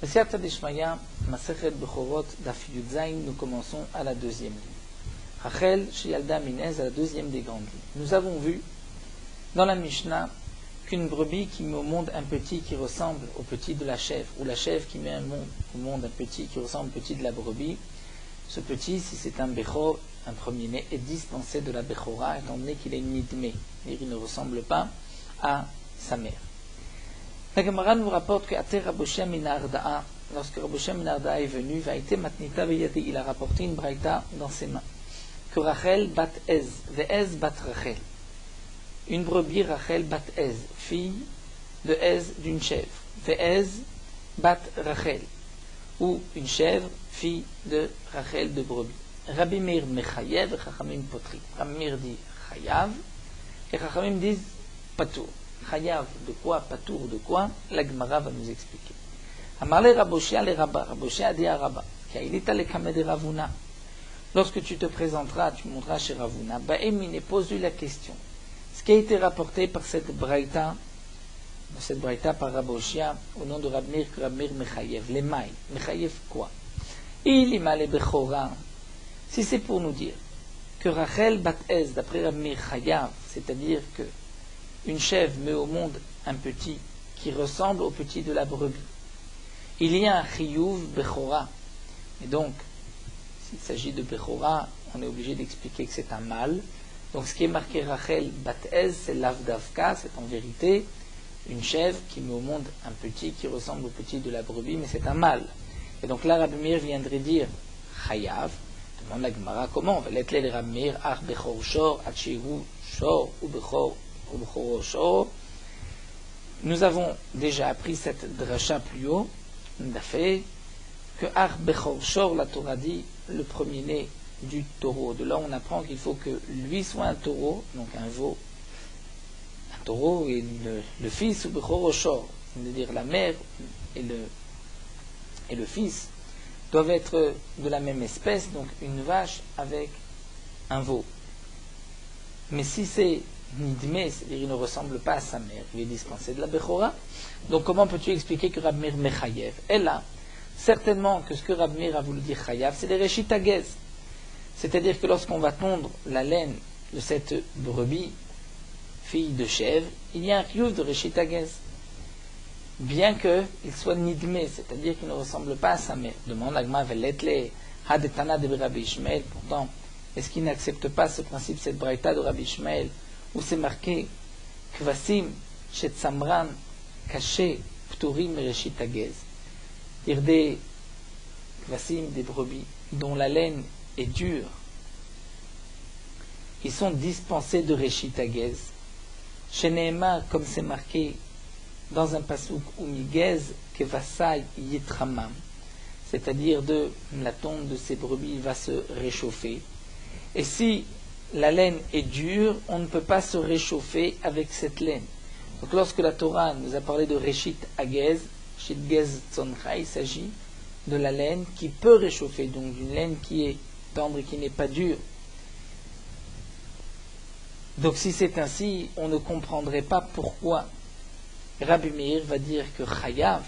Siyata Deshmaya, Masechet Bechorot, Daf Yud Zayin, nous commençons à la deuxième ligne. Rachel, Sheyalda Minez, à la deuxième des grandes lignes. Nous avons vu dans la Mishnah qu'une brebis qui met au monde un petit qui ressemble au petit de la chèvre, ou la chèvre qui met au monde un petit qui ressemble au petit de la brebis, ce petit, si c'est un Bechor, un premier-né, est dispensé de la Bechora, étant donné qu'il est nidmé, c'est-à-dire il ne ressemble pas à sa mère. La Gemara nous rapporte que Ater Raboshia Minarda'a, lorsque Raboshia Minarda'a est venu, il a rapporté une braïta dans ses mains, que Rachel bat Ez, ve'ez bat Rachel. Une brebis Rachel bat Ez, fille de Ez d'une chèvre, ve'ez bat Rachel, ou une chèvre, fille de Rachel de brebis. Rabbi Meir Mechayev, Chachamim Potri. Rabbi Meir dit Chayav, et Chachamim disent Patour. Chayav de quoi, Patour de quoi, la Gemara va nous expliquer. Amarle Raboshia le Rabba, Raboshia dit à Rabba, Kailita le Kamed Ravuna. Lorsque tu te présenteras, tu monteras chez Ravuna, Ba'emine pose-lui la question. Ce qui a été rapporté par cette braïta par Raboshia, au nom de Rabbi Meir Mechayev, les mailles. Mechayev quoi? Il ima le Bechora. Si c'est pour nous dire que Rachel bat Ez, d'après Rabbi Meir Chayav, c'est-à-dire que une chèvre met au monde un petit qui ressemble au petit de la brebis, il y a un chiyuv Bechora. Et donc, s'il s'agit de Bechora, on est obligé d'expliquer que c'est un mâle. Donc ce qui est marqué Rachel bat Ez, c'est l'avdavka, c'est en vérité une chèvre qui met au monde un petit qui ressemble au petit de la brebis, mais c'est un mâle. Et donc là, Rabbi Meir viendrait dire Chayav. Demande la Gemara comment on va l'être les Rabbi Meir Ach Bechor Shor, Achehu Shor, ou Bechor Shor. Nous avons déjà appris cette dracha plus haut, on a fait que Ach Bechor Shor, la Torah dit, le premier-né du taureau. De là, on apprend qu'il faut que lui soit un taureau, donc un veau, un taureau et le fils ou Bechor Shor, c'est-à-dire la mère et le fils doivent être de la même espèce, donc une vache avec un veau. Mais si c'est nidmé, c'est-à-dire il ne ressemble pas à sa mère, il est dispensé de la Bechora, donc comment peux-tu expliquer que Rabbi Meir Mechayev? Et là, certainement que ce que Rabbi Meir a voulu dire Chayav, c'est des Reshit Hagez. C'est-à-dire que lorsqu'on va tondre la laine de cette brebis, fille de chèvre, il y a un chiyuv de Reshit Hagez. Bien qu'il soit nidmé, c'est-à-dire qu'il ne ressemble pas à sa mère. Demande Agma Veletle, Hadetana de Rabbi Ishmael. Pourtant, est-ce qu'il n'accepte pas ce principe, cette braïta de Rabbi Ishmael, où c'est marqué Kvasim, Shet Samran, Caché, Pturim, Reshit Hagez. Dire des Kvasim, des brebis, dont la laine est dure, ils sont dispensés de Reshit Hagez. Chez Nehemar, comme c'est marqué dans un pasouk ou migez kevasai yitramam, c'est-à-dire de la tonde de ces brebis va se réchauffer. Et si la laine est dure, on ne peut pas se réchauffer avec cette laine. Donc lorsque la Torah nous a parlé de Reshit Hagez, Shitgez Tzoncha, il s'agit de la laine qui peut réchauffer, donc d'une laine qui est tendre et qui n'est pas dure. Donc si c'est ainsi, on ne comprendrait pas pourquoi Rabbi Meir va dire que Chayav,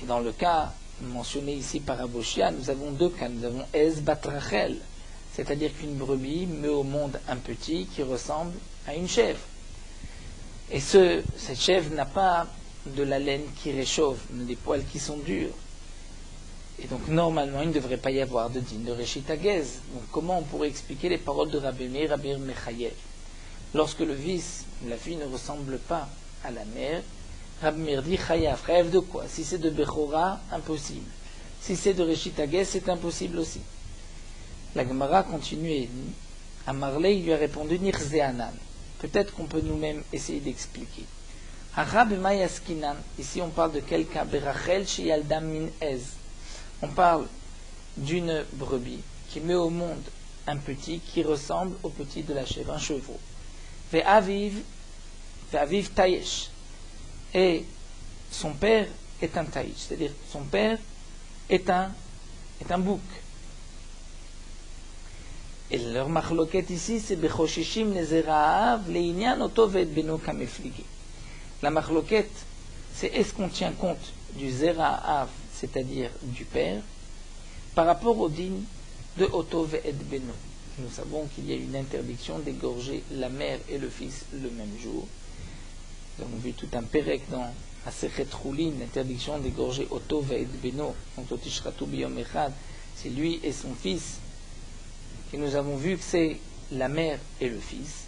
et dans le cas mentionné ici par Raboshia, nous avons deux cas. Nous avons Ez bat Rachel, c'est-à-dire qu'une brebis met au monde un petit qui ressemble à une chèvre. Et cette chèvre n'a pas de la laine qui réchauffe, des poils qui sont durs. Et donc normalement, il ne devrait pas y avoir de din de Reshit Hagez. Donc comment on pourrait expliquer les paroles de Rabbi Meir Mechayev? Lorsque le fils, la fille ne ressemble pas à la mère, Rabbi Meir dit Chayav. Chayav de quoi? Si c'est de Bechora, impossible. Si c'est de Reshit Hagez, c'est impossible aussi. La Gemara continue et dit Amarle, il lui a répondu Nirzeanan. Peut-être qu'on peut nous-mêmes essayer d'expliquer. Yaskinan. Ici on parle de quel cas? Berachel Sheyalda Min Ez. On parle d'une brebis qui met au monde un petit qui ressemble au petit de la chèvre, un chevreau. Ve'aviv taïch. Et son père est un taïch, c'est-à-dire son père est un bouc. Et leur machloket ici, c'est Bechoshishim Nezeraav Leinyan Oto Ve'et Beno Kameflige. La machloket c'est est-ce qu'on tient compte du Zera Av, c'est-à-dire du père, par rapport au din de Oto Ve'ed Beno. Nous savons qu'il y a une interdiction d'égorger la mère et le fils le même jour. Nous avons vu tout un pérec dans Masechet Choulin, l'interdiction d'égorger Oto Ve'ed Beno, donc Otishratu Biyom Echad, c'est lui et son fils. Et nous avons vu que c'est la mère et le fils.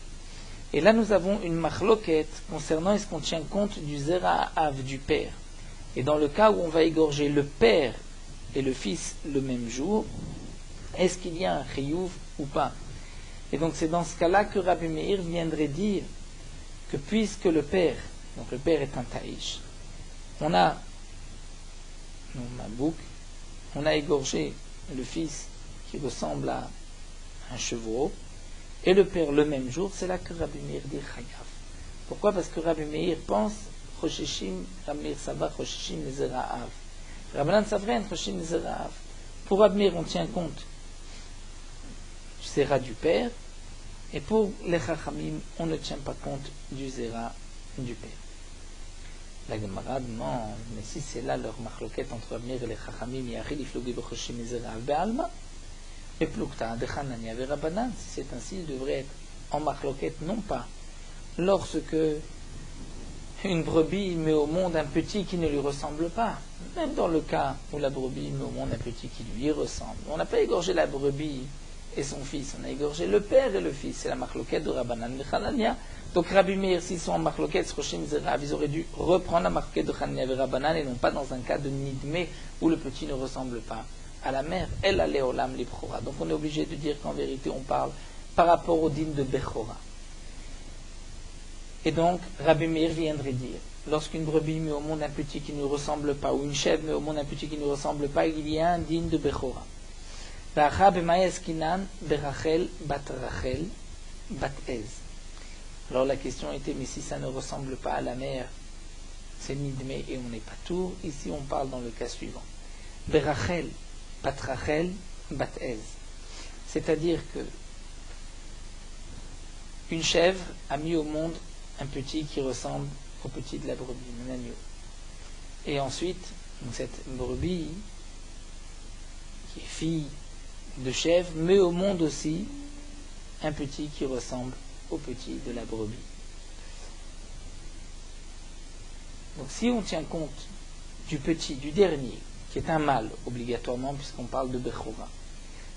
Et là, nous avons une machloket concernant est-ce qu'on tient compte du Zera Av du père. Et dans le cas où on va égorger le père et le fils le même jour, est-ce qu'il y a un chiyuv ou pas? Et donc c'est dans ce cas-là que Rabbi Meir viendrait dire que puisque le père, donc le père est un taïch, on a Mabouk, on a égorgé le fils qui ressemble à un chevreau, et le père le même jour, c'est là que Rabbi Meir dit chayav. Pourquoi? Parce que Rabbi Meir pense Choshishim, Rabbi Meir Sava Choshishim Zera Av. Rabbanan Savren Choshishim Zera Av. Pour Rabbi Meir, on tient compte du Zera du père, et pour les Chachamim, on ne tient pas compte du Zera du père. La Gemara demande, mais si c'est là leur machloket entre Rabbi Meir et les Chachamim, Yachil Iflogi B'Choshishim Zera Av Be'alma, et Plukta de Hanania et Rabbanan, si c'est ainsi, il devrait être en machloket, non pas lorsque une brebis met au monde un petit qui ne lui ressemble pas, même dans le cas où la brebis met au monde un petit qui lui ressemble. On n'a pas égorgé la brebis et son fils, on a égorgé le père et le fils, c'est la machloket de Rabbanan et Hanania. Donc Rabbi Meir, s'ils sont en machloket, ils auraient dû reprendre la machloket de Hanania et Rabbanan et non pas dans un cas de nidmé où le petit ne ressemble pas à la mère, elle a léolam l'ibchora. Donc on est obligé de dire qu'en vérité on parle par rapport au din de Bechora. Et donc Rabbi Meir viendrait dire, lorsqu'une brebis met au monde un petit qui ne ressemble pas, ou une chèvre met au monde un petit qui ne ressemble pas, il y a un din de Bechora. Alors la question était, mais si ça ne ressemble pas à la mère, c'est nidmé et on n'est pas tour. Ici on parle dans le cas suivant. Berachel Bat Rachel, Bat Ez. C'est-à-dire que une chèvre a mis au monde un petit qui ressemble au petit de la brebis, un agneau. Et ensuite, cette brebis, qui est fille de chèvre, met au monde aussi un petit qui ressemble au petit de la brebis. Donc si on tient compte du petit, du dernier, qui est un mâle, obligatoirement, puisqu'on parle de Bechora.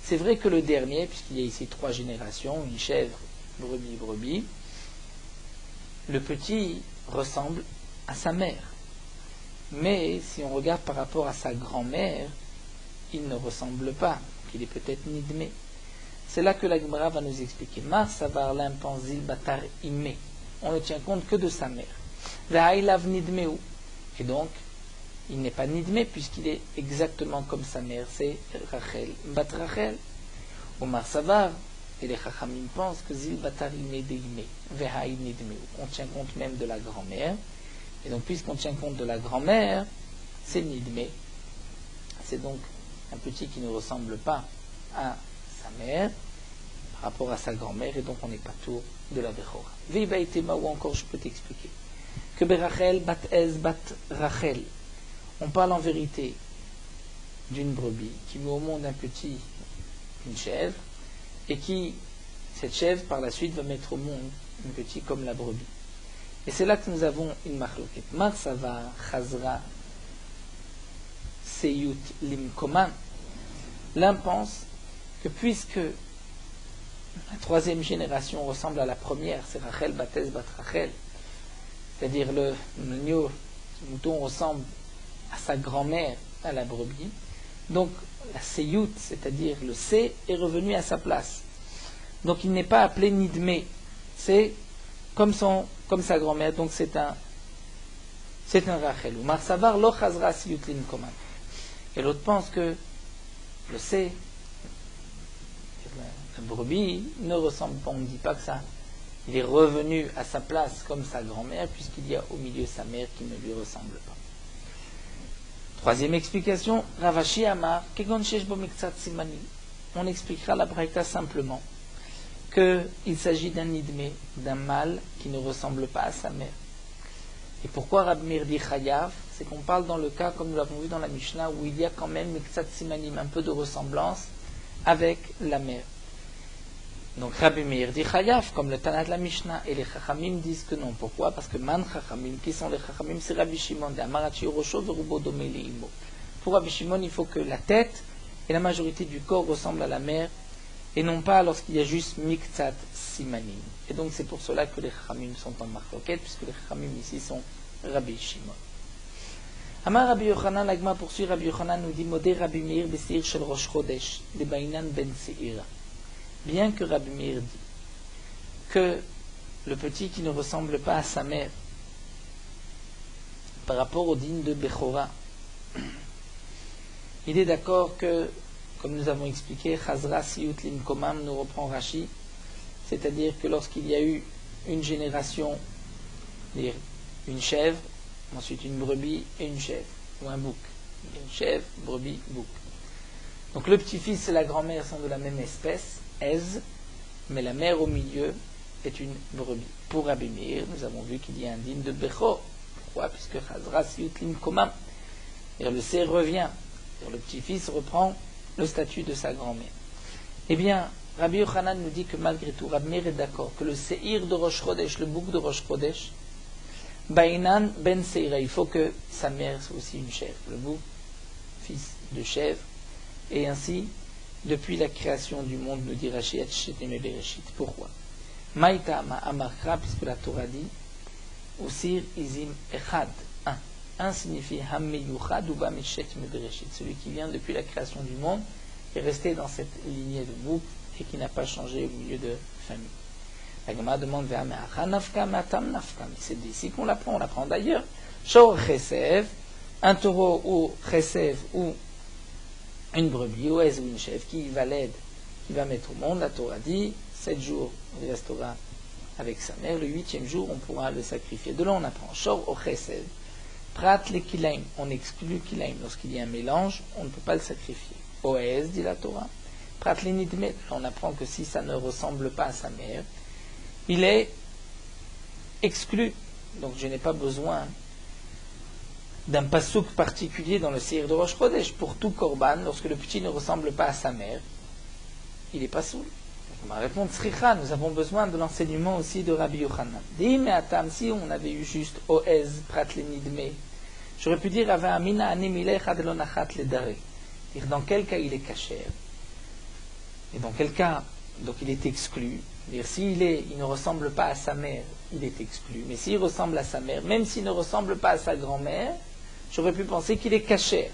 C'est vrai que le dernier, puisqu'il y a ici 3 générations, une chèvre, brebis, brebis, le petit ressemble à sa mère. Mais si on regarde par rapport à sa grand-mère, il ne ressemble pas, donc il est peut-être nidmé. C'est là que la Gemara va nous expliquer. Mar savar l'impanzil batar immé. On ne tient compte que de sa mère. V'haïlav nidmeu. Et donc, il n'est pas nidmé puisqu'il est exactement comme sa mère, c'est Rachel, Bat Rachel. Omar Savar, et les Chachamim pensent que Zil Batar Imé Deimé, Vehaï Nidmé. On tient compte même de la grand-mère. Et donc, puisqu'on tient compte de la grand-mère, c'est Nidmé. C'est donc un petit qui ne ressemble pas à sa mère par rapport à sa grand-mère, et donc on n'est pas tour de la Bechora. Veiba et Tema, ou encore je peux t'expliquer que Berachel, Bat Ez, Bat Rachel. On parle en vérité d'une brebis qui met au monde un petit, une chèvre, et qui, cette chèvre, par la suite, va mettre au monde un petit comme la brebis. Et c'est là que nous avons une machloket. Mar Sava, Chazra, Seyut, Limkoman. L'un pense que puisque la 3e génération ressemble à la première, c'est Rachel, Batez, Bat Rachel, c'est-à-dire le mouton ressemble à sa grand-mère, à la brebis. Donc la Seyut, c'est-à-dire le C, est revenu à sa place. Donc il n'est pas appelé Nidmé. C'est comme sa grand-mère. Donc c'est un Rachel. Ou Marsavar lo chazra Seyut limkoman. Et l'autre pense que le C, la brebis, ne ressemble pas. On ne dit pas que ça. Il est revenu à sa place comme sa grand-mère, puisqu'il y a au milieu sa mère qui ne lui ressemble pas. 3e explication, Ravashi Amar, Kegon Shesh Bo Miktsat Simani. On expliquera la braïta simplement qu'il s'agit d'un nidmé, d'un mâle qui ne ressemble pas à sa mère. Et pourquoi Rabbi Meir dit Chayav? C'est qu'on parle dans le cas, comme nous l'avons vu dans la Mishnah, où il y a quand même Miktsat Simanim, un peu de ressemblance avec la mère. Donc Rabbi Meir dit Chayav, comme le Tana de la Mishnah, et les Chachamim disent que non. Pourquoi? Parce que Man Chachamim, qui sont les Chachamim, c'est Rabbi Shimon, de Amarachi Rosho, Verubo Dome Leimo. Pour Rabbi Shimon, il faut que la tête et la majorité du corps ressemblent à la mère, et non pas lorsqu'il y a juste Miktsat Simanim. Et donc c'est pour cela que les Chachamim sont en marcoquette, puisque les Chachamim ici sont Rabbi Shimon. Amar Rabbi Yochanan, l'Agma poursuit, Rabbi Yochanan nous dit Modé Rabbi Meir Beseir Shel Rosh Chodesh, de Bainan Ben Seira. Bien que Rabbi Meir dit que le petit qui ne ressemble pas à sa mère par rapport au digne de Bechora, il est d'accord que, comme nous avons expliqué, Chazra Siyut Limkomam nous reprend Rashi, c'est-à-dire que lorsqu'il y a eu une génération, une chèvre, ensuite une brebis et une chèvre, ou un bouc. Une chèvre, brebis, bouc. Donc le petit-fils et la grand-mère sont de la même espèce, Ez, mais la mère au milieu est une brebis. Pour Rabbi Meir, nous avons vu qu'il y a un digne de Bechor. Pourquoi? Puisque Chazra Siyut Limkomam, le C revient, le petit-fils reprend le statut de sa grand-mère. Eh bien, Rabbi Yochanan nous dit que malgré tout, Rabbi Meir est d'accord que le Seir de Rosh Chodesh, le bouc de Rosh Chodesh, Bainan Ben Seira, il faut que sa mère soit aussi une chèvre, le bouc, fils de chèvre, et ainsi, depuis la création du monde, nous dit Rashi, Hatshetem Bereshit. Pourquoi? Maïta Amarkra, puisque la Torah dit, Usir Izim Echad, un signifie Hammeyuchad ou Bameshetem Bereshit, celui qui vient depuis la création du monde, est resté dans cette lignée de bouc et qui n'a pas changé au milieu de famille. La Gemara demande c'est d'ici qu'on l'apprend, on l'apprend d'ailleurs. Shor Chesev, un taureau ou Chesev ou une brebis ou Ez ou une chèvre qui va l'aide, qui va mettre au monde, la Torah dit 7 jours il restera avec sa mère, le 8e jour on pourra le sacrifier. De là on apprend Shor ou Chesev, Prat le Kilaim, on exclut Kilaim, lorsqu'il y a un mélange, on ne peut pas le sacrifier. Oez, dit la Torah, Prat le Nidmet, on apprend que si ça ne ressemble pas à sa mère, il est exclu. Donc je n'ai pas besoin d'un pasouk particulier dans le Seir de Rosh Chodesh. Pour tout korban, lorsque le petit ne ressemble pas à sa mère, il est pasoul. On va répondre Sricha, nous avons besoin de l'enseignement aussi de Rabbi Yochanan. Dis-mais Atam, si on avait eu juste Oez, Prat le Nidme, j'aurais pu dire Ava Amina Anemilech Adelonachat le Dare. Dire dans quel cas il est caché, et dans quel cas donc il est exclu. S'il ne ressemble pas à sa mère, il est exclu. Mais s'il ressemble à sa mère, même s'il ne ressemble pas à sa grand-mère, j'aurais pu penser qu'il est caché.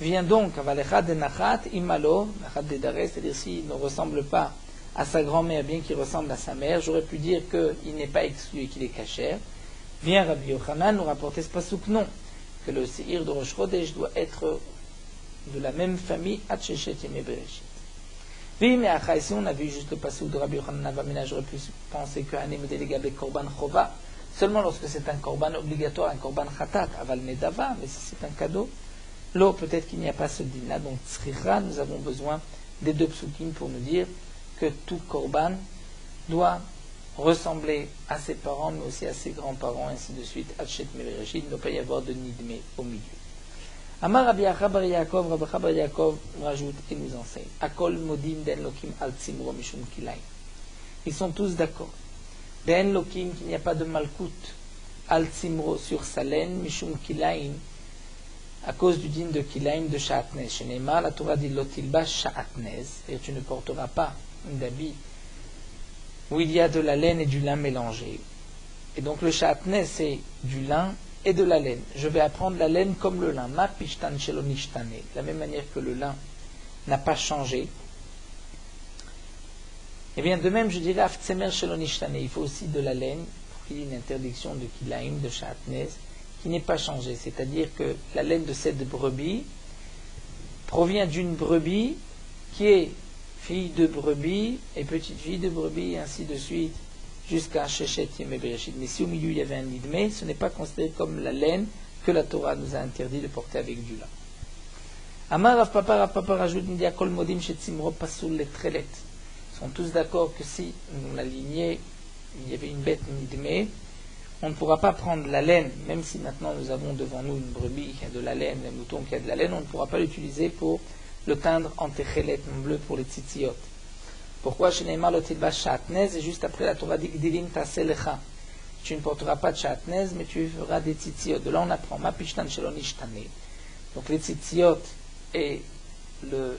Vient donc, Avalecha de Nachat, Imalo, Nachat de Dare, c'est-à-dire s'il ne ressemble pas à sa grand-mère, bien qu'il ressemble à sa mère, j'aurais pu dire qu'il n'est pas exclu et qu'il est caché. Vient Rabbi Yochanan nous rapporter ce pasouk, non, que le Seir de Rosh Chodesh doit être de la même famille, Hatsheshet Yemei Bereshit. Oui, mais après, si on a vu juste le passage de Rabbi Yochanan Avamina, j'aurais pu penser que Anem Delegabe Korban Chova, seulement lorsque c'est un korban obligatoire, un korban Khatat, Aval Nedava, mais si c'est un cadeau, là, peut-être qu'il n'y a pas ce din-là. Donc, Tzricha, nous avons besoin des deux psukim pour nous dire que tout korban doit ressembler à ses parents, mais aussi à ses grands-parents, ainsi de suite. Hatchet Mevereshit, il ne doit pas y avoir de nidme au milieu. Amar Rabbi Achabar Yaakov, Rabbi Achabar Yaakov rajoute et nous enseigne. Akol modim den lokim al tzimro mishum kilaim. Ils sont tous d'accord. Den lokim, qu'il n'y a pas de malkout al tzimro sur sa laine, mishum kilaim, à cause du din de kilaim de sha'atnez. Chez Neymar, la Torah dit lotilba sha'atnez, c'est-à-dire tu ne porteras pas un habit où il y a de la laine et du lin mélangés. Et donc le sha'atnez, c'est du lin et de la laine. Je vais apprendre la laine comme le lin. Ma pishtan shelo nishtane. De la même manière que le lin n'a pas changé. Et bien de même, je dirais aftsemer shelo nishtane. Il faut aussi de la laine pour qu'il y ait une interdiction de kilaim, de sha'atnez, qui n'est pas changée. C'est-à-dire que la laine de cette brebis provient d'une brebis qui est fille de brebis et petite fille de brebis et ainsi de suite, jusqu'à Shechet Yemei Bereshit. Mais si au milieu il y avait un nidme, ce n'est pas considéré comme la laine que la Torah nous a interdit de porter avec du lin. Amar Rav Papa rajoute Nidia Kol Modim Shetzimro Pasul les Trelet. Ils sont tous d'accord que si, dans la lignée, il y avait une bête nidme, on ne pourra pas prendre la laine, même si maintenant nous avons devant nous une brebis qui a de la laine, un mouton qui a de la laine, on ne pourra pas l'utiliser pour le teindre en techelet, en bleu pour les tzitziot. Pourquoi chez Neymar le tilba shatnez, et juste après la Torah dit Gdilim taselecha. Tu ne porteras pas de shatnez, mais tu feras des tzitziot. De là on apprend ma pishtan shelon ishtane. Donc les tzitziot et le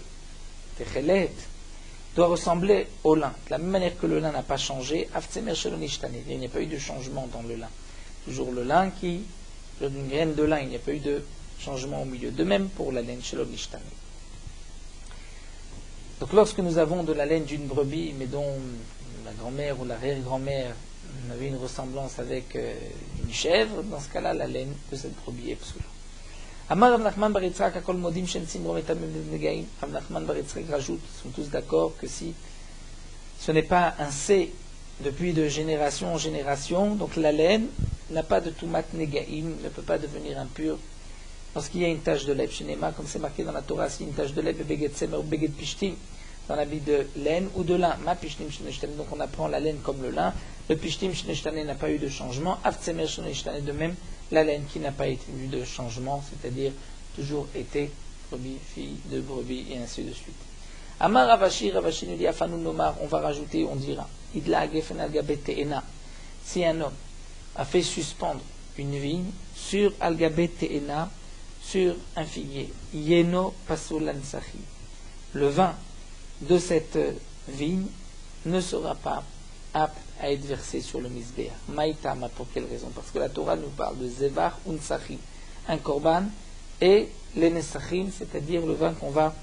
techelet doit ressembler au lin. De la même manière que le lin n'a pas changé, Aftsemer Shelon Ishtane, il n'y a pas eu de changement dans le lin. Toujours le lin une graine de lin, il n'y a pas eu de changement au milieu. De même pour la laine Shelon Ishtane. Donc lorsque nous avons de la laine d'une brebis, mais dont la grand-mère ou l'arrière-grand-mère avait une ressemblance avec une chèvre, dans ce cas-là, la laine de cette brebis est psoula. Amar Rav Nachman bar Yitzchak akol modim shen simrom et tamim negaim. Rav Nachman bar Yitzchak rajoute, sont tous d'accord que si ce n'est pas un C depuis de génération en génération, donc la laine n'a pas de tumat negaim, ne peut pas devenir impure lorsqu'il y a une tache de lait. Shenema, comme c'est marqué dans la Torah, si une tache de lait, beged semer ou beged pishtim, dans l'habit de laine ou de lin. Ma pishtim sheneshtane, donc on apprend la laine comme le lin. Le pishtim sheneshtane n'a pas eu de changement. Aftsemer sheneshtane, de même la laine qui n'a pas eu de changement, c'est-à-dire toujours été brebis, fille de brebis, et ainsi de suite. Amar Ravashi nous dit Afanu Nomar, on va rajouter, on dira Idla Agefen Al-Gabet Te'ena. Si un homme a fait suspendre une vigne sur Al-Gabet Te'ena, sur un figuier, Yeno Pasul Ansachi, le vin de cette vigne ne sera pas apte à être versé sur le misbéach. Maïtama, pour quelle raison? Parce que la Torah nous parle de Zevar Unsachim, un korban, et les Nesachim, c'est-à-dire le vin qu'on va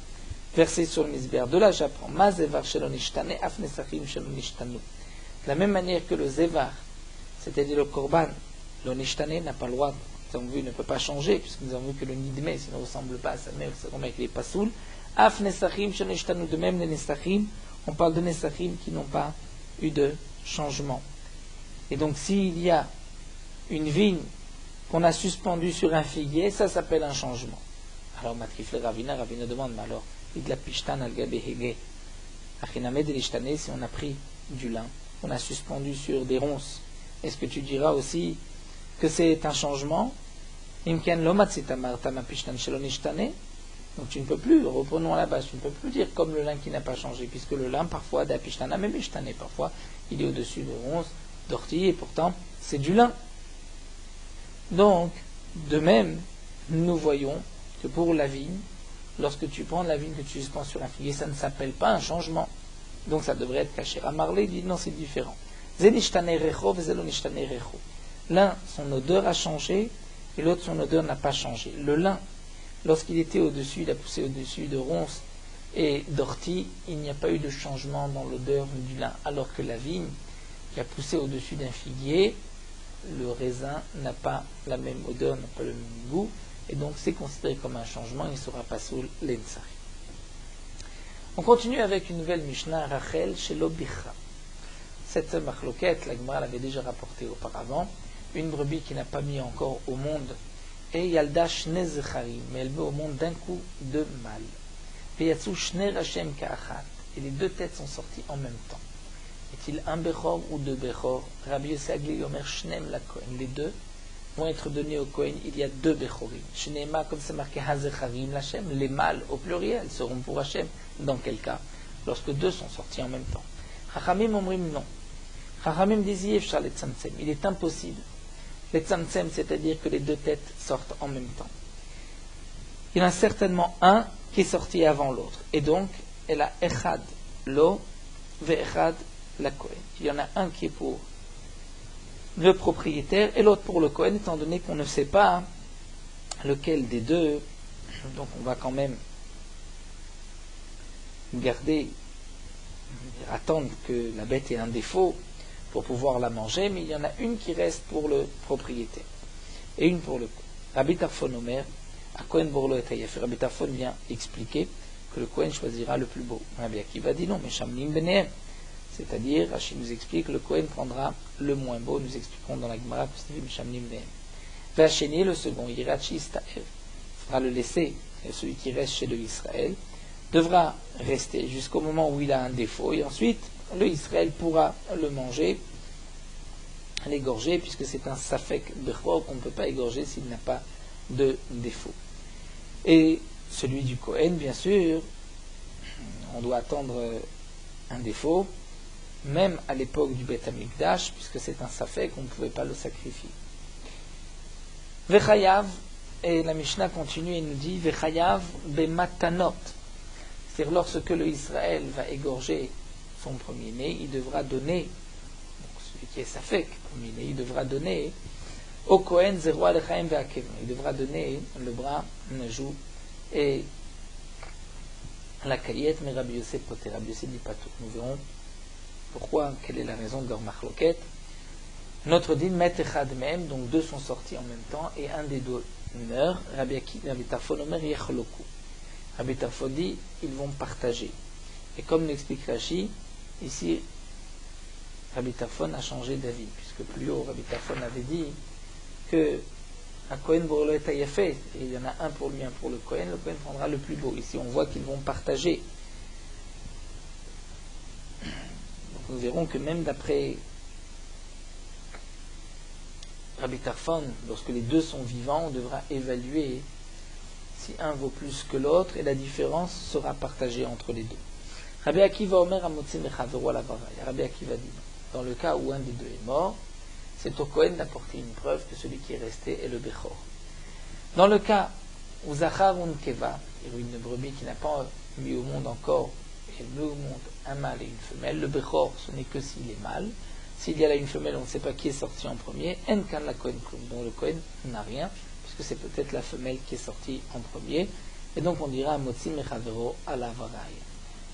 verser sur le misbéach. De là j'apprends, Ma Zevar Shelon Ishtane, Af Nesachim Shelon Ishtanu. De la même manière que le Zevar, c'est-à-dire le korban, l'Onishtane n'a pas le droit, nous avons vu, ne peut pas changer, puisque nous avons vu que le Nidme, s'il ne ressemble pas à sa mère, c'est comme avec les Pasoul. Af Nesachim Shelon Ishtanu, de même les Nesachim, on parle de Nesachim qui n'ont pas eu de changement. Et donc s'il y a une vigne qu'on a suspendue sur un figuier, ça s'appelle un changement. Alors Matkif le Ravina demande, mais alors, il de la pishtan al gabe hege, achinamed el si on a pris du lin, on a suspendu sur des ronces, est-ce que tu diras aussi que c'est un changement? Imken lomatzita martama pishtan shelon ishtane. Donc tu ne peux plus, reprenons à la base, tu ne peux plus dire comme le lin qui n'a pas changé, puisque le lin parfois d'apishtan, même ishtane, parfois il est au-dessus de ronces, d'orties, et pourtant c'est du lin. Donc, de même, nous voyons que pour la vigne, lorsque tu prends la vigne que tu suspends sur un figuier, ça ne s'appelle pas un changement. Donc ça devrait être caché. Amarlé dit non, c'est différent. L'un, son odeur a changé, et l'autre, son odeur n'a pas changé. Le lin, lorsqu'il était au-dessus, il a poussé au-dessus de ronces et d'orties, il n'y a pas eu de changement dans l'odeur du lin. Alors que la vigne, qui a poussé au-dessus d'un figuier, le raisin n'a pas la même odeur, n'a pas le même goût, et donc c'est considéré comme un changement, il ne sera pas sous l'ensari. On continue avec une nouvelle Mishnah, Rachel chez l'Obicha. Cette machloquette, la Gemara l'avait déjà rapportée auparavant, une brebis qui n'a pas mis encore au monde, et Yalda Shnei Zecharim, mais elle met au monde d'un coup de mâles. Veyatsu Shnei Rachem Ka'achat, et les deux têtes sont sorties en même temps. Est-il un Bechor ou deux Bechor? Rabbi Yossi Agli Omer Shnem la Kohen. Les deux vont être donnés au Kohen. Il y a deux Bechorim. Shnema, comme c'est marqué Hazecharim l'Hachem, les mâles au pluriel seront pour Hachem. Dans quel cas? Lorsque deux sont sortis en même temps. Chachamim omrim non. Chachamim disent Yefshar les tzamtzem. Il est impossible. Les tzamtzem, c'est-à-dire que les deux têtes sortent en même temps. Il y en a certainement un qui est sorti avant l'autre. Et donc, elle a Echad lo, Ve'echad la Kohen. Il y en a un qui est pour le propriétaire et l'autre pour le Kohen, étant donné qu'on ne sait pas lequel des deux. Donc on va quand même attendre que la bête ait un défaut pour pouvoir la manger, mais il y en a une qui reste pour le propriétaire et une pour le Kohen. Rabbi Tarfon Omer, à Kohen Borlo et Tayef. Rabbi Tarfon vient expliquer que le Kohen choisira le plus beau. Rabbi Akiva dit non, mais Shamlim Benehem. C'est-à-dire, Rachid nous explique que le Kohen prendra le moins beau, nous expliquerons dans la Gemara que c'est Mishamnim Vehem. Vachénier, le second, Yirachi Staev, fera le laisser, celui qui reste chez le Israël, devra rester jusqu'au moment où il a un défaut, et ensuite, le Israël pourra le manger l'égorger, puisque c'est un safek bechor qu'on ne peut pas égorger s'il n'a pas de défaut. Et celui du Kohen, bien sûr, on doit attendre un défaut, même à l'époque du Beth Amikdash, puisque c'est un safek, on ne pouvait pas le sacrifier. Vechayav, et la Mishnah continue et nous dit Vechayav bematanot, c'est-à-dire lorsque le Israël va égorger son premier-né, il devra donner, donc celui qui est safek, premier-né, il devra donner au Kohen zerua lechaim ve'akevim, il devra donner le bras, la joue et la caillette, mais Rabbi Yosef poter, Rabbi Yosef dit pas tout. Nous verrons pourquoi, quelle est la raison de leur machloket. Notre din met echad mehem, donc deux sont sortis en même temps, et un des deux meurt. Rabbi Tarfon omer yechloku. Rabbi Tarfon dit, ils vont partager. Et comme l'explique Rashi, ici, Rabbi Tarfon a changé d'avis, puisque plus haut, Rabbi Tarfon avait dit que un Kohen Borlo et Taïefé, et il y en a un pour lui, un pour le Kohen prendra le plus beau. Ici, on voit qu'ils vont partager. Donc, nous verrons que même d'après Rabbi Tarfon, lorsque les deux sont vivants, on devra évaluer si un vaut plus que l'autre, et la différence sera partagée entre les deux. Rabbi Akiva Omer Amotzim Echaveru ala Varay. Rabbi Akiva dit, dans le cas où un des deux est mort, c'est au Kohen d'apporter une preuve que celui qui est resté est le Bechor. Dans le cas où Zachar ou Nkeva, une brebis qui n'a pas mis au monde encore, et met au monde un mâle et une femelle, le Bechor, ce n'est que s'il est mâle. S'il y a là une femelle, on ne sait pas qui est sorti en premier, En kan la Kohen Klum, dont le Kohen n'a rien, puisque c'est peut-être la femelle qui est sortie en premier, et donc on dira Motzim Echaveru ala Varay.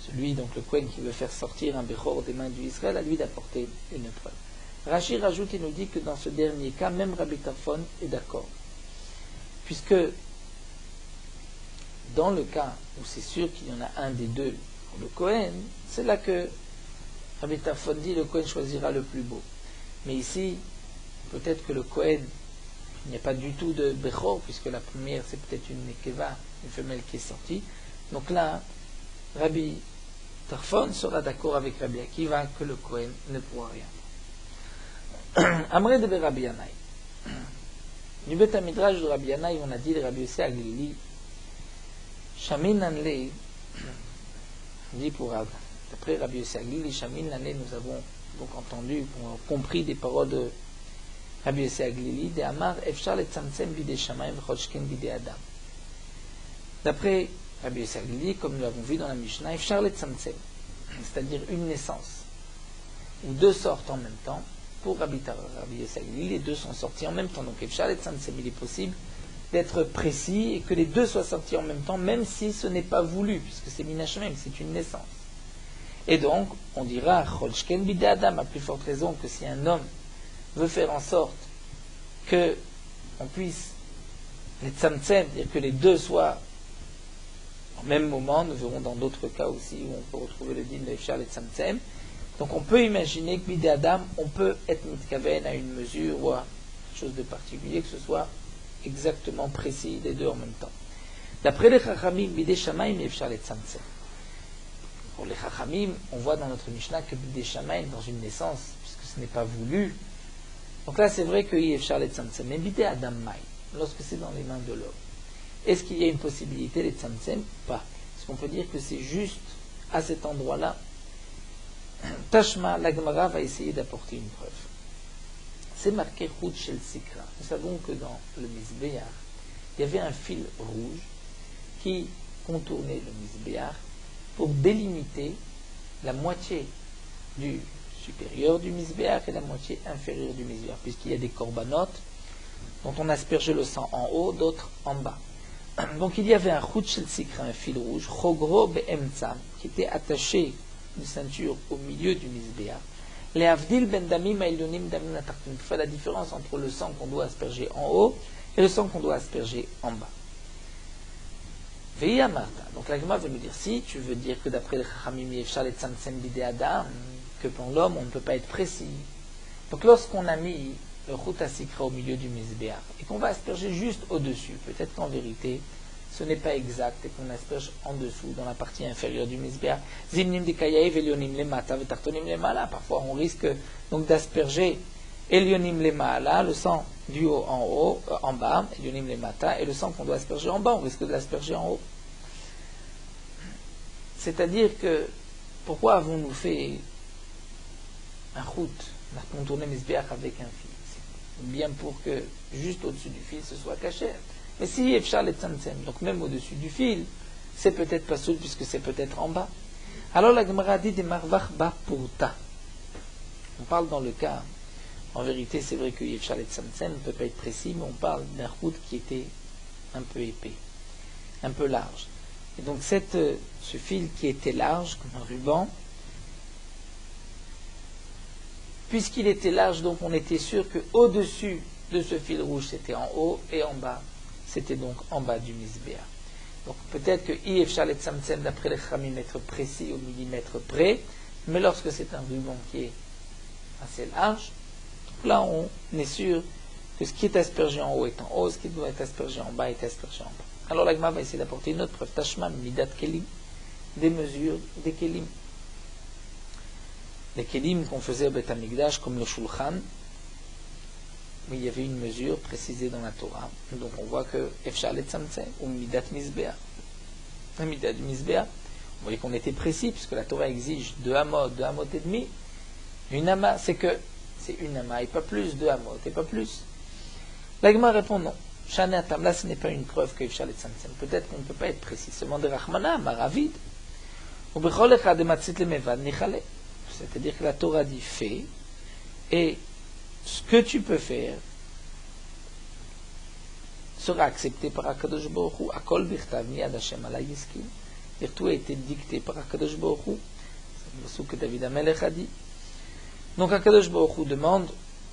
Celui, donc le Kohen qui veut faire sortir un Bechor des mains du Israël, à lui d'apporter une preuve. Rashi rajoute et nous dit que dans ce dernier cas, même Rabbi Tarfon est d'accord. Puisque dans le cas où c'est sûr qu'il y en a un des deux pour le Kohen, c'est là que Rabbi Tarfon dit le Kohen choisira le plus beau. Mais ici, peut-être que le Kohen, il n'y a pas du tout de Bechor, puisque la première c'est peut-être une Nekeva, une femelle qui est sortie. Donc là, Rabbi Tarfon sera d'accord avec Rabbi Akiva que le Kohen ne pourra rien. Amré de Rabbi Yanaï. Du Beth Midrash de Rabbi Yanaï, on a dit de Rabbi Yossi Aglili, Shamin Nanle, dit pour d'après Rabbi Yossi Aglili, Shamin Nanle, nous avons donc entendu, compris des paroles de Rabbi Yossi Aglili, de Amar Efshar le Tzamtzem bide Shamayim v'Choshken bide Adam. D'après Rabbi Yossi Aglili, comme nous l'avons vu dans la Mishnah, Efshar le Tzamtzem, c'est-à-dire une naissance, où deux sortent en même temps. Pour Rabbi Yossi Aglili, les deux sont sortis en même temps. Donc, Efshar et Tzamtzem, il est possible d'être précis et que les deux soient sortis en même temps, même si ce n'est pas voulu, puisque c'est Minashemem, c'est une naissance. Et donc, on dira, Cholshken bide Adam, à plus forte raison que si un homme veut faire en sorte que on puisse les Tzamtzem, c'est-à-dire que les deux soient au même moment, nous verrons dans d'autres cas aussi où on peut retrouver le din de Efshar et Tzamtzem. Donc on peut imaginer que bide Adam, on peut être mitkaven à une mesure ou à quelque chose de particulier, que ce soit exactement précis les deux en même temps. D'après les Chachamim, bide Shamayim efshar le tzamtzem. Pour les Chachamim, on voit dans notre Mishnah que bide Shamayim, dans une naissance, puisque ce n'est pas voulu. Donc là c'est vrai que efshar le tzamtzem, mais bide Adam maï, lorsque c'est dans les mains de l'homme. Est-ce qu'il y a une possibilité les tzamtzem? Pas. Est-ce qu'on peut dire que c'est juste à cet endroit-là? Tashma, la Gemara va essayer d'apporter une preuve. C'est marqué Chut Shel Sikra. Nous savons que dans le Mizbeach, il y avait un fil rouge qui contournait le Mizbeach pour délimiter la moitié du supérieur du Mizbeach et la moitié inférieure du Mizbeach, puisqu'il y a des corbanotes dont on aspergeait le sang en haut, d'autres en bas. Donc il y avait un Chut Shel Sikra, un fil rouge, Chogro Be'emtzam, qui était attaché une ceinture au milieu du Mizbeach. Les Avdil ben damim aïlonim damim atartim. Il fait la différence entre le sang qu'on doit asperger en haut et le sang qu'on doit asperger en bas. Veilla Marta. Donc la Gemara veut nous dire, si tu veux dire que d'après le Chachamim Yefshar et Tzamtzem bide Adam, que pour l'homme on ne peut pas être précis. Donc lorsqu'on a mis le Chut HaSikra au milieu du Mizbeach et qu'on va asperger juste au-dessus, peut-être qu'en vérité ce n'est pas exact et qu'on asperge en dessous, dans la partie inférieure du Mizbeach. Zimnim de Kayaï velionim lemata vetartonim lemala. Parfois on risque donc d'asperger Elionim le Maala, le sang du haut en bas, Elionim le Mata, et le sang qu'on doit asperger en bas, on risque de l'asperger en haut. C'est-à-dire que, pourquoi avons-nous fait un route, on a contourné Misbeach avec un fil? C'est bien pour que, juste au-dessus du fil, ce soit caché. Mais si Efshar le Tzamtzem, donc même au-dessus du fil, c'est peut-être pas soul puisque c'est peut-être en bas. Alors la Gemara dit des Marvach Ba Purta. On parle dans le cas, en vérité c'est vrai que Efshar le Tzamtzem ne peut pas être précis, mais on parle d'un route qui était un peu épais, un peu large. Et donc ce fil qui était large, comme un ruban, puisqu'il était large, donc on était sûr qu'au-dessus de ce fil rouge, c'était en haut, et en bas, c'était donc en bas du Misbéa. Donc peut-être que Efshar le Tzamtzem, d'après les Khamim, être précis au millimètre près, mais lorsque c'est un ruban qui est assez large, là on est sûr que ce qui est aspergé en haut est en haut, ce qui doit être aspergé en bas est aspergé en bas. Alors l'Agma va essayer d'apporter une autre preuve, Tashma Midat Kelim, des mesures des Kelim. Les Kelim qu'on faisait au Beth Amikdash, comme le Shulchan, où il y avait une mesure précisée dans la Torah. Donc on voit que Efshar le Tzamtzem, ou Midat Mizbeah, Midat du Mizbeah, vous voyez qu'on était précis, puisque la Torah exige 2 amot et demi. Une ama, c'est une ama et pas plus, 2 amot et pas plus. L'Agma répond non. Shane Atam, là ce n'est pas une preuve que Efshar le Tzamtzem. Peut-être qu'on ne peut pas être précis. Seulement de Rachmana, Maravid, ou Bechol Echad de Matzit le Mevad Nichale. C'est-à-dire que la Torah dit fais, et ce que tu peux faire sera accepté par Akadosh Baruch Hu. Akol bichtav miyad Hashem ala yiskim. C'est-à-dire tout a été dicté par Akadosh Baruch Hu. C'est ce que David Amelech a dit. Donc Akadosh Baruch Hu demande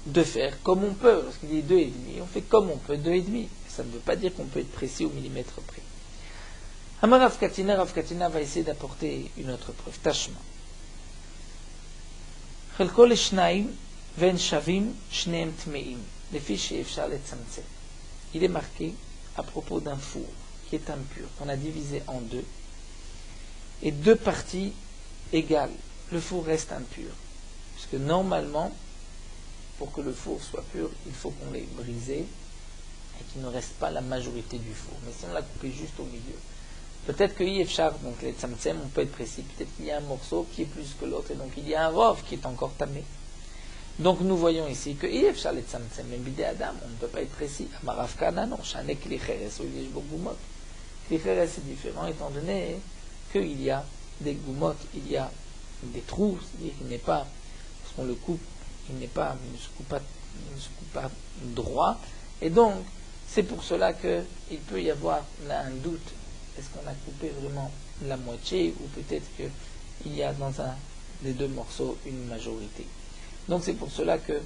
de faire comme on peut. Lorsqu'il dit 2,5, on fait comme on peut 2,5. Ça ne veut pas dire qu'on peut être précis au millimètre près. Amar Rav Katina va essayer d'apporter une autre preuve. Tashma. חלקו לשניים ואין שווים שניהם טמאים, לפי שאפשר לצמצם. Il est marqué à propos d'un four qui est impur, qu'on a divisé en deux, et 2 parties égales. Le four reste impur. Puisque normalement, pour que le four soit pur, il faut qu'on l'ait brisé et qu'il ne reste pas la majorité du four. Mais si on l'a coupé juste au milieu, peut-être que Yefshar, donc les tzamtzem, on peut être précis, peut-être qu'il y a un morceau qui est plus que l'autre, et donc il y a un rov qui est encore tamé. Donc nous voyons ici que Yefshar les tzamtzem, même bidé Adam, on ne peut pas être précis. Amarav Kana, non, Shanek Klicheres, ou Yesh Bogumot. Klicheres c'est différent, étant donné qu'il y a des gumot, il y a des trous, c'est-à-dire qu'il n'est pas, lorsqu'on le coupe, il ne se coupe pas droit, et donc c'est pour cela qu'il peut y avoir là un doute. Est-ce qu'on a coupé vraiment la moitié ou peut-être qu'il y a dans un des 2 morceaux une majorité. Donc c'est pour cela que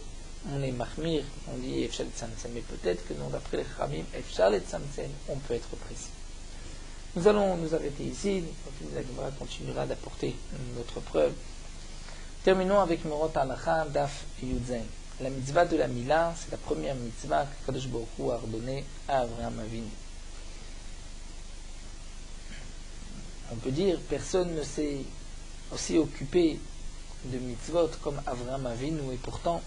on est mahmir, on dit Efshar le Tzamtzem, mais peut-être que non, d'après les Khamim, Efshar le Tzamtzem, on peut être précis. Nous allons nous arrêter ici, la Gemara continuera d'apporter une autre preuve. Terminons avec Morot Halacha Daf Yudzen. La mitzvah de la Mila, c'est la première mitzvah que Kadosh Baruch Hu a ordonnée à Avraham Avinu. On peut dire, personne ne s'est aussi occupé de mitzvot comme Avraham Avinu, et pourtant,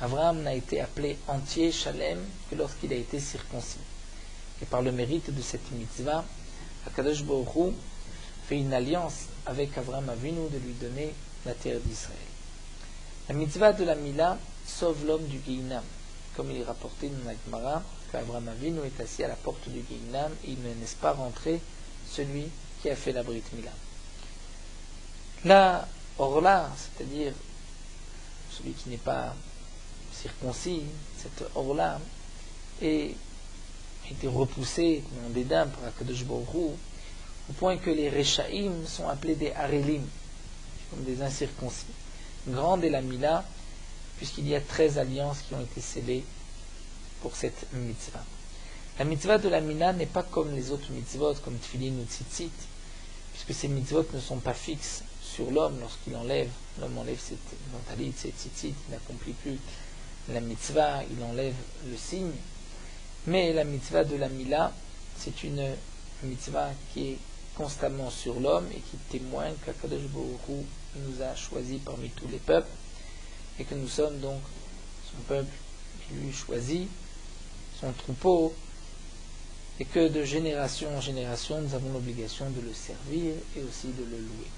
Avraham n'a été appelé entier, Shalem, que lorsqu'il a été circoncis. Et par le mérite de cette mitzvah, Akadosh Baruch Hu fait une alliance avec Avraham Avinu de lui donner la terre d'Israël. La mitzvah de la Mila sauve l'homme du Gehinam, comme il est rapporté dans la Gemara, qu'Avraham Avinu est assis à la porte du Gehinam et il ne laisse pas rentrer celui qui a fait la Brit Mila. La Orla, c'est-à-dire celui qui n'est pas circoncis, cette Orla, a été repoussée en dédain par Akadosh Baruch Hu, au point que les Rechaïm sont appelés des Harelim, comme des incirconcis. Grande est la Mila, puisqu'il y a 13 alliances qui ont été scellées pour cette mitzvah. La mitzvah de la Mila n'est pas comme les autres mitzvot, comme Tfilin ou Tzitzit, puisque ces mitzvot ne sont pas fixes sur l'homme lorsqu'il enlève. L'homme enlève cette talit, cette Tzitzit, il n'accomplit plus la mitzvah, il enlève le signe. Mais la mitzvah de la Mila, c'est une mitzvah qui est constamment sur l'homme et qui témoigne qu'Akadosh Baruch Hu nous a choisis parmi tous les peuples et que nous sommes donc son peuple élu, choisi, son troupeau, et que de génération en génération, nous avons l'obligation de le servir et aussi de le louer.